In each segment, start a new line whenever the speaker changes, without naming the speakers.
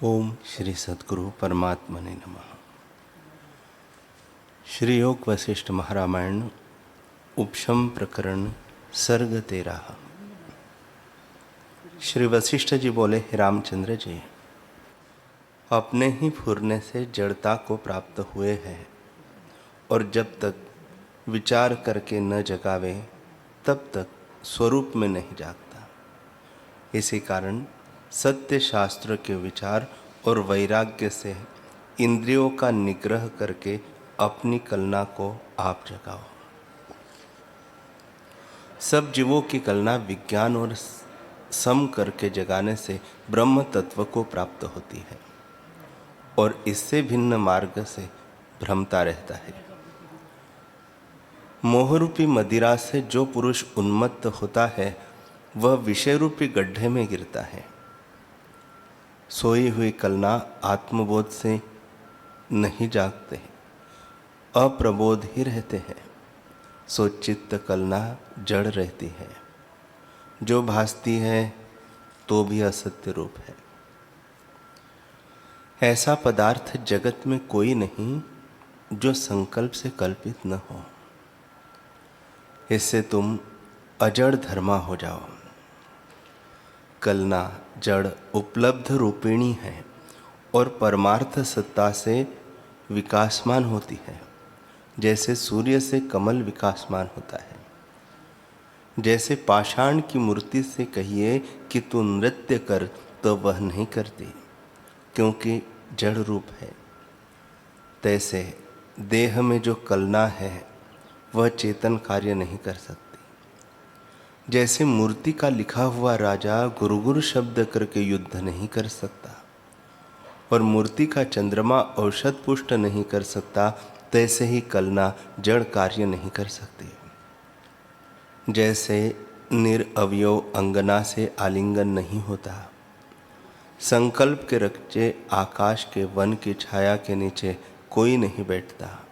ओम श्री सद्गुरु परमात्मने नमः। श्री योग वशिष्ठ महारामायण उपशम प्रकरण सर्ग 13। श्री वशिष्ठ जी बोले, हे रामचंद्र जी, अपने ही फुरने से जड़ता को प्राप्त हुए हैं और जब तक विचार करके न जगावे तब तक स्वरूप में नहीं जागता। इसी कारण सत्य शास्त्र के विचार और वैराग्य से इंद्रियों का निग्रह करके अपनी कलना को आप जगाओ। सब जीवों की कलना विज्ञान और सम करके जगाने से ब्रह्म तत्व को प्राप्त होती है और इससे भिन्न मार्ग से भ्रमता रहता है। मोहरूपी मदिरा से जो पुरुष उन्मत्त होता है वह विषय रूपी गड्ढे में गिरता है। सोई हुई कलना आत्मबोध से नहीं जागते, अप्रबोध ही रहते हैं। सो चित्त कलना जड़ रहती है, जो भासती है तो भी असत्य रूप है। ऐसा पदार्थ जगत में कोई नहीं जो संकल्प से कल्पित न हो। इससे तुम अजड़ धर्मा हो जाओ। कलना जड़ उपलब्ध रूपिणी है और परमार्थ सत्ता से विकासमान होती है। जैसे सूर्य से कमल विकासमान होता है, जैसे पाषाण की मूर्ति से कहिए कि तू नृत्य कर तो वह नहीं करती क्योंकि जड़ रूप है, तैसे देह में जो कलना है वह चेतन कार्य नहीं कर सकती। जैसे मूर्ति का लिखा हुआ राजा गुरु शब्द करके युद्ध नहीं कर सकता और मूर्ति का चंद्रमा औषध पुष्ट नहीं कर सकता, तैसे ही कलना जड़ कार्य नहीं कर सकती। जैसे निरअवयव अंगना से आलिंगन नहीं होता, संकल्प के रचे आकाश के वन की छाया के नीचे कोई नहीं बैठता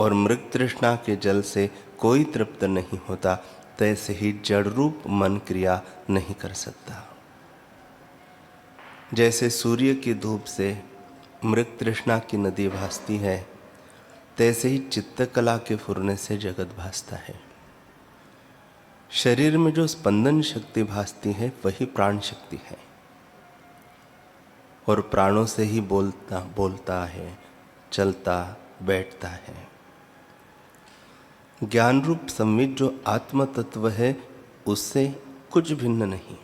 और मृग तृष्णा के जल से कोई तृप्त नहीं होता, तैसे ही जड़ रूप मन क्रिया नहीं कर सकता। जैसे सूर्य की धूप से मृग तृष्णा की नदी भासती है, तैसे ही चित्तकला के फुरने से जगत भासता है। शरीर में जो स्पंदन शक्ति भासती है वही प्राण शक्ति है और प्राणों से ही बोलता है, चलता बैठता है। ज्ञान रूप संवित जो आत्म तत्व है उससे कुछ भिन्न नहीं।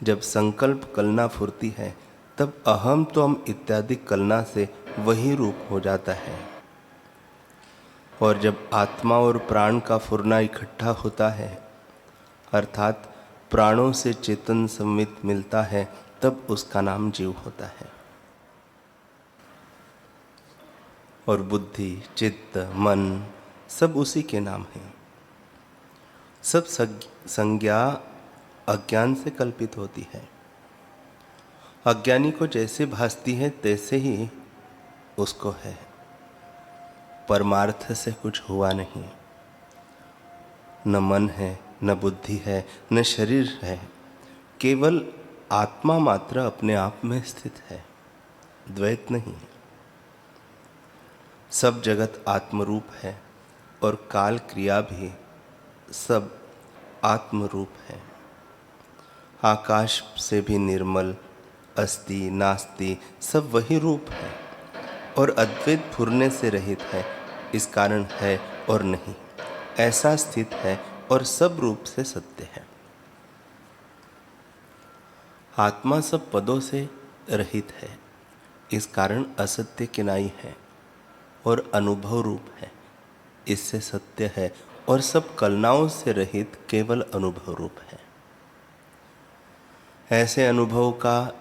जब संकल्प कलना फुरती है तब अहम तो हम इत्यादि कलना से वही रूप हो जाता है और जब आत्मा और प्राण का फुरना इकट्ठा होता है अर्थात प्राणों से चेतन संवित मिलता है, तब उसका नाम जीव होता है। और बुद्धि, चित्त, मन सब उसी के नाम हैं। सब संज्ञा अज्ञान से कल्पित होती है। अज्ञानी को जैसे भासती है तैसे ही उसको है। परमार्थ से कुछ हुआ नहीं। न मन है, न बुद्धि है, न शरीर है, केवल आत्मा मात्र अपने आप में स्थित है, द्वैत नहीं। सब जगत आत्मरूप है और काल क्रिया भी सब आत्मरूप है। आकाश से भी निर्मल, अस्ति नास्ति सब वही रूप है और अद्वैत फुरने से रहित है। इस कारण है और नहीं ऐसा स्थित है और सब रूप से सत्य है। आत्मा सब पदों से रहित है, इस कारण असत्य किनाई है और अनुभव रूप है, इससे सत्य है और सब कलनाओं से रहित केवल अनुभव रूप है। ऐसे अनुभव का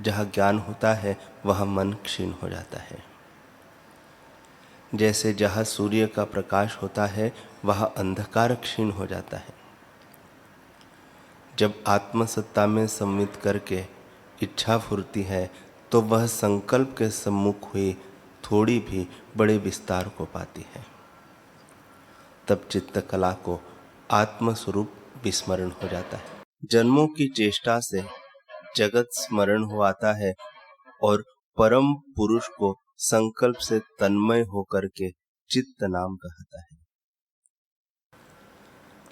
जहाँ ज्ञान होता है वहाँ मन क्षीण हो जाता है। जैसे जहाँ सूर्य का प्रकाश होता है वहाँ अंधकार क्षीण हो जाता है। जब आत्मसत्ता में सम्मित करके इच्छा फुरती है तो वह संकल्प के सम्मुख हुई थोड़ी भी बड़े विस्तार को पाती है। तब चित्त कला को आत्मस्वरूप विस्मरण हो जाता है। जन्मों की चेष्टा से जगत स्मरण हो आता है और परम पुरुष को संकल्प से तन्मय होकर के चित्त नाम कहता है।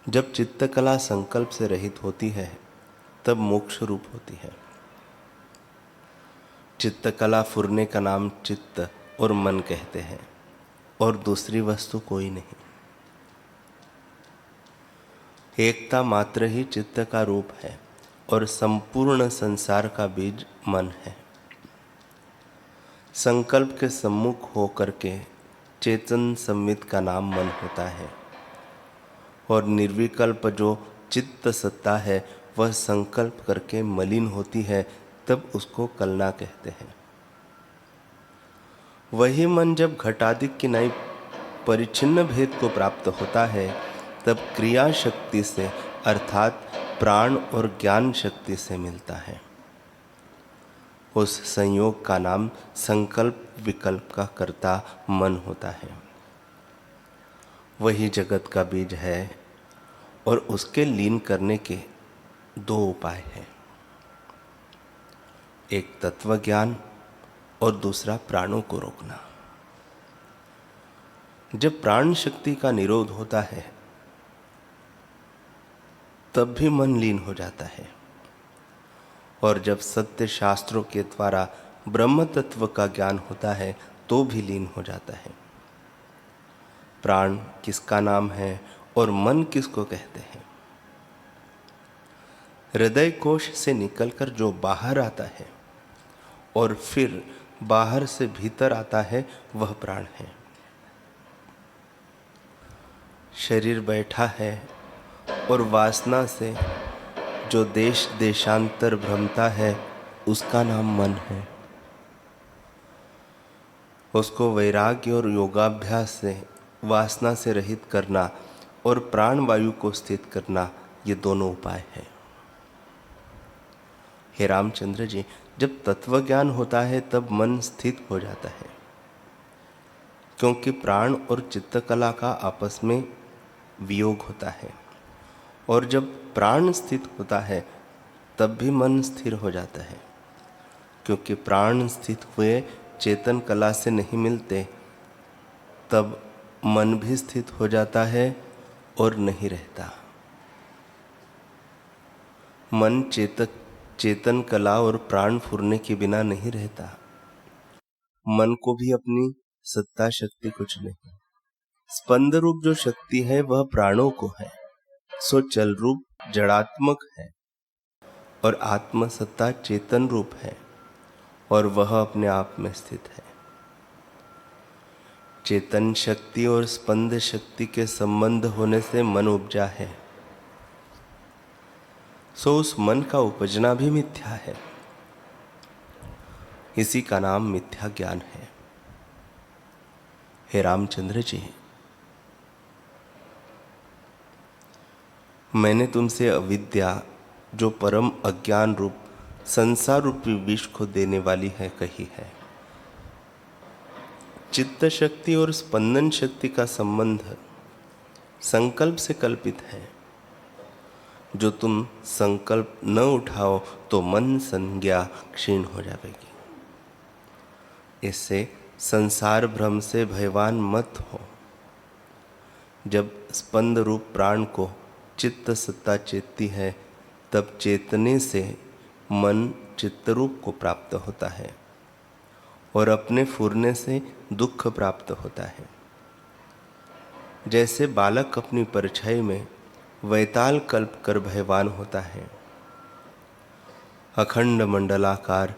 जब चित्तकला संकल्प से रहित होती है तब मोक्ष रूप होती है। चित्तकला फुरने का नाम चित्त और मन कहते हैं और दूसरी वस्तु कोई नहीं। एकता मात्र ही चित्त का रूप है और संपूर्ण संसार का बीज मन है। संकल्प के सम्मुख होकर के चेतन संवित का नाम मन होता है और निर्विकल्प जो चित्त सत्ता है वह संकल्प करके मलिन होती है, तब उसको कलना कहते हैं। वही मन जब घटादि किनाई परिच्छिन्न भेद को प्राप्त होता है तब क्रिया शक्ति से अर्थात प्राण और ज्ञान शक्ति से मिलता है। उस संयोग का नाम संकल्प विकल्प का कर्ता मन होता है। वही जगत का बीज है और उसके लीन करने के दो उपाय हैं, एक तत्व ज्ञान और दूसरा प्राणों को रोकना। जब प्राण शक्ति का निरोध होता है तब भी मन लीन हो जाता है और जब सत्य शास्त्रों के द्वारा ब्रह्म तत्व का ज्ञान होता है तो भी लीन हो जाता है। प्राण किसका नाम है और मन किसको कहते हैं? हृदय कोश से निकलकर जो बाहर आता है और फिर बाहर से भीतर आता है वह प्राण है। शरीर बैठा है और वासना से जो देश देशांतर भ्रमता है उसका नाम मन है। उसको वैराग्य और योगाभ्यास से वासना से रहित करना और प्राण वायु को स्थित करना, ये दोनों उपाय हैं। हे रामचंद्र जी, जब तत्व ज्ञान होता है तब मन स्थित हो जाता है, क्योंकि प्राण और चित्तकला का आपस में वियोग होता है और जब प्राण स्थित होता है तब भी मन स्थिर हो जाता है, क्योंकि प्राण स्थित हुए चेतन कला से नहीं मिलते, तब मन भी स्थित हो जाता है और नहीं रहता। मन चेतन कला और प्राण फुरने के बिना नहीं रहता। मन को भी अपनी सत्ता शक्ति कुछ नहीं। स्पंद रूप जो शक्ति है वह प्राणों को है, सो चल रूप जड़ात्मक है और आत्म सत्ता चेतन रूप है और वह अपने आप में स्थित है। चेतन शक्ति और स्पंद शक्ति के संबंध होने से मन उपजा है, सो उस मन का उपजना भी मिथ्या है। इसी का नाम मिथ्या ज्ञान है। हे रामचंद्र जी, मैंने तुमसे अविद्या जो परम अज्ञान रूप संसार रूपी विष को देने वाली है कही है। चित्त शक्ति और स्पंदन शक्ति का संबंध संकल्प से कल्पित है। जो तुम संकल्प न उठाओ तो मन संज्ञा क्षीण हो जाएगी। इससे संसार भ्रम से भयवान मत हो। जब स्पंद रूप प्राण को चित्त सत्ता चेतती है तब चेतने से मन चित्त रूप को प्राप्त होता है और अपने फुरने से दुख प्राप्त होता है। जैसे बालक अपनी परछाई में वैताल कल्प कर भयवान होता है, अखंड मंडलाकार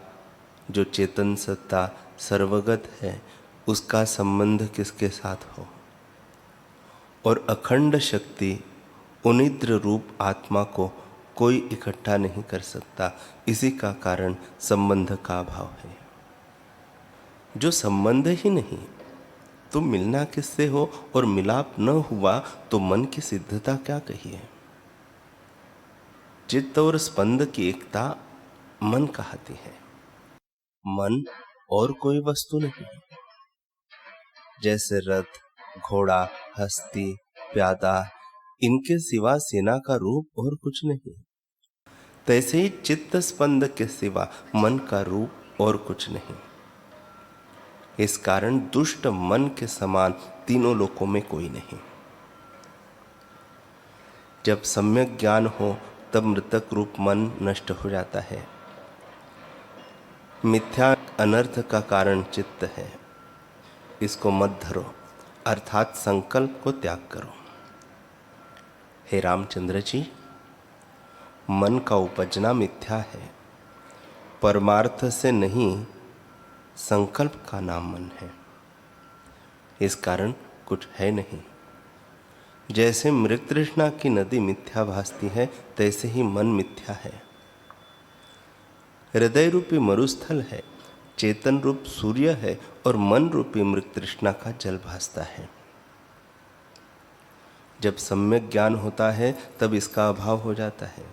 जो चेतन सत्ता सर्वगत है उसका संबंध किसके साथ हो, और अखंड शक्ति उनिद्र रूप आत्मा को कोई इकट्ठा नहीं कर सकता। इसी का कारण संबंध का अभाव है। जो संबंध ही नहीं तो मिलना किससे हो, और मिलाप न हुआ तो मन की सिद्धता क्या कहिए। चित्त और स्पंद की एकता मन कहती है। मन और कोई वस्तु नहीं है। जैसे रथ, घोड़ा, हस्ती, प्यादा, इनके सिवा सेना का रूप और कुछ नहीं। तैसे ही चित्त स्पंद के सिवा मन का रूप और कुछ नहीं। इस कारण दुष्ट मन के समान तीनों लोकों में कोई नहीं। जब सम्यक ज्ञान हो तब मृतक रूप मन नष्ट हो जाता है। मिथ्या अनर्थ का कारण चित्त है, इसको मत धरो, अर्थात संकल्प को त्याग करो। हे रामचंद्र जी, मन का उपजना मिथ्या है, परमार्थ से नहीं, संकल्प का नाम मन है। इस कारण कुछ है नहीं। जैसे मृग तृष्णा की नदी मिथ्या भासती है, तैसे ही मन मिथ्या है। हृदय रूपी मरुस्थल है, चेतन रूप सूर्य है और मन रूपी मृग तृष्णा का जल भासता है। जब सम्यक ज्ञान होता है तब इसका अभाव हो जाता है।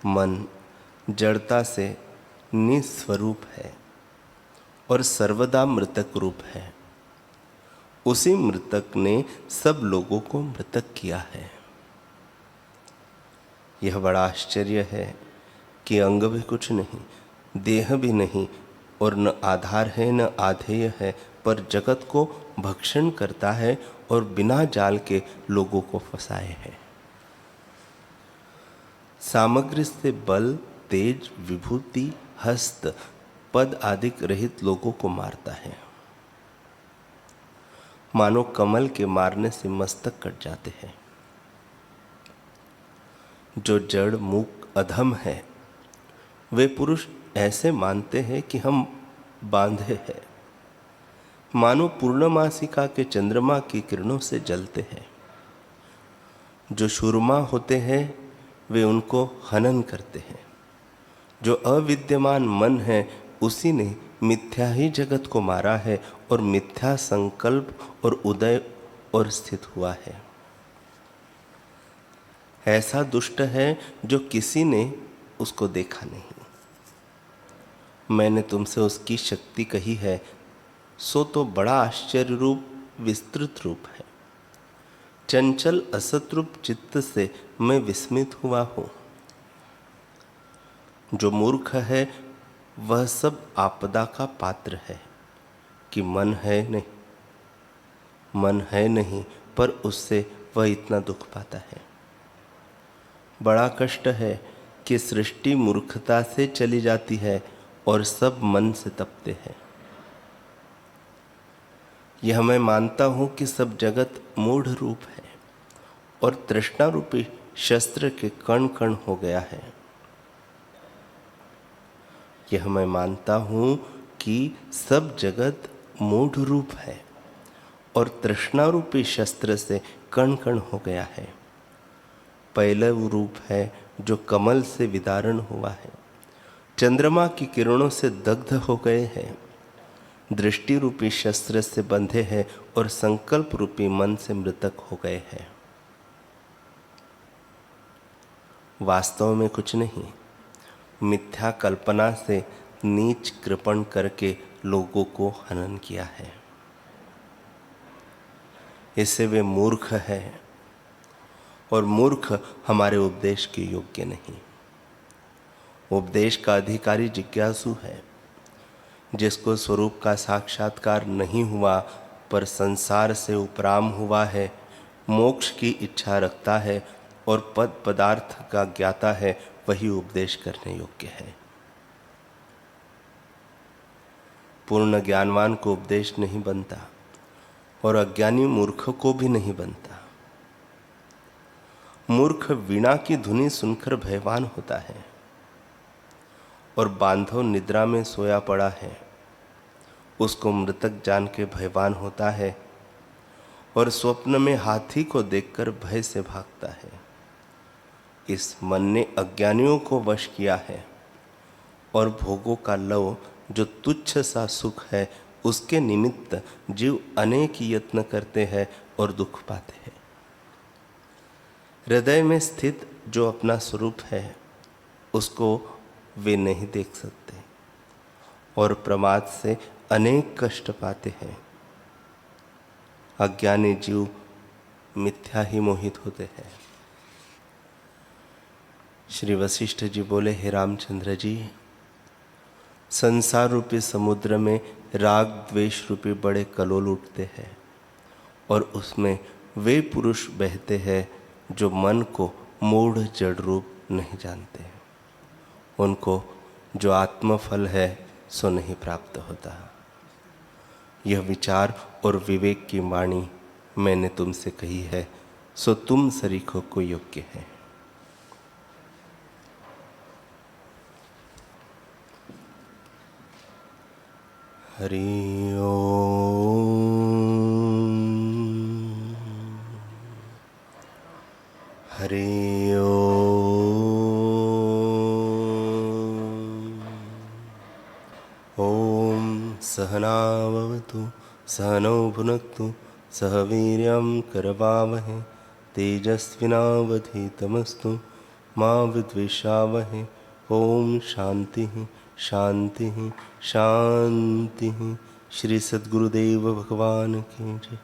मन जड़ता से निस्वरूप है और सर्वदा मृतक रूप है। उसी मृतक ने सब लोगों को मृतक किया है। यह बड़ा आश्चर्य है कि अंग भी कुछ नहीं, देह भी नहीं और न आधार है न आधेय है, पर जगत को भक्षण करता है और बिना जाल के लोगों को फंसाए है। सामग्री से बल, तेज, विभूति, हस्त, पद आदि रहित लोगों को मारता है। मानो कमल के मारने से मस्तक कट जाते हैं। जो जड़ मूक अधम है, वे पुरुष ऐसे मानते हैं कि हम बांधे हैं, मानो पूर्णमासिका के चंद्रमा की किरणों से जलते हैं। जो शूरमा होते हैं वे उनको हनन करते हैं। जो अविद्यमान मन है उसी ने मिथ्या ही जगत को मारा है और मिथ्या संकल्प और उदय और स्थित हुआ है। ऐसा दुष्ट है जो किसी ने उसको देखा नहीं। मैंने तुमसे उसकी शक्ति कही है, सो तो बड़ा आश्चर्य रूप विस्तृत रूप है। चंचल असतरूप चित्त से मैं विस्मित हुआ हूं। जो मूर्ख है वह सब आपदा का पात्र है कि मन है नहीं, पर उससे वह इतना दुख पाता है। बड़ा कष्ट है कि सृष्टि मूर्खता से चली जाती है और सब मन से तपते हैं। यह मैं मानता हूं कि सब जगत मूढ़ रूप है और तृष्णा रूपी शस्त्र के कण कण हो गया है। यह मैं मानता हूं कि सब जगत मूढ़ रूप है और तृष्णा रूपी शस्त्र से कण कण हो गया है। पहला वो रूप है जो कमल से विदारण हुआ है, चंद्रमा की किरणों से दग्ध हो गए हैं, दृष्टि रूपी शस्त्र से बंधे हैं और संकल्प रूपी मन से मृतक हो गए हैं। वास्तव में कुछ नहीं, मिथ्या कल्पना से नीच कृपण करके लोगों को हनन किया है। इससे वे मूर्ख है और मूर्ख हमारे उपदेश के योग्य नहीं। उपदेश का अधिकारी जिज्ञासु है, जिसको स्वरूप का साक्षात्कार नहीं हुआ पर संसार से उपराम हुआ है, मोक्ष की इच्छा रखता है और पद पदार्थ का ज्ञाता है, वही उपदेश करने योग्य है। पूर्ण ज्ञानवान को उपदेश नहीं बनता और अज्ञानी मूर्ख को भी नहीं बनता। मूर्ख वीणा की धुनी सुनकर भयवान होता है और बांधव निद्रा में सोया पड़ा है, उसको मृतक जान के भयवान होता है और स्वप्न में हाथी को देखकर भय से भागता है। इस मन ने अज्ञानियों को वश किया है और भोगों का लव जो तुच्छ सा सुख है उसके निमित्त जीव अनेक यत्न करते हैं और दुख पाते हैं। हृदय में स्थित जो अपना स्वरूप है उसको वे नहीं देख सकते और प्रमाद से अनेक कष्ट पाते हैं। अज्ञानी जीव मिथ्या ही मोहित होते हैं। श्री वशिष्ठ जी बोले, हे रामचंद्र जी, संसार रूपी समुद्र में राग द्वेष रूपी बड़े कलोल उठते हैं और उसमें वे पुरुष बहते हैं जो मन को मूढ़ जड़ रूप नहीं जानते। उनको जो आत्मफल है सो नहीं प्राप्त होता। यह विचार और विवेक की वाणी मैंने तुमसे कही है, सो तुम सरीखों को योग्य है। हरि ओम, हरि ओम। ओम सहनावतु सहनौ भुनक्तु सह वीर्यं करवावहै तेजस्विनावधीतमस्तु मा विद्विषावहै। ओम शांति शांति शांति। श्री सद्गुरुदेव भगवान की जय।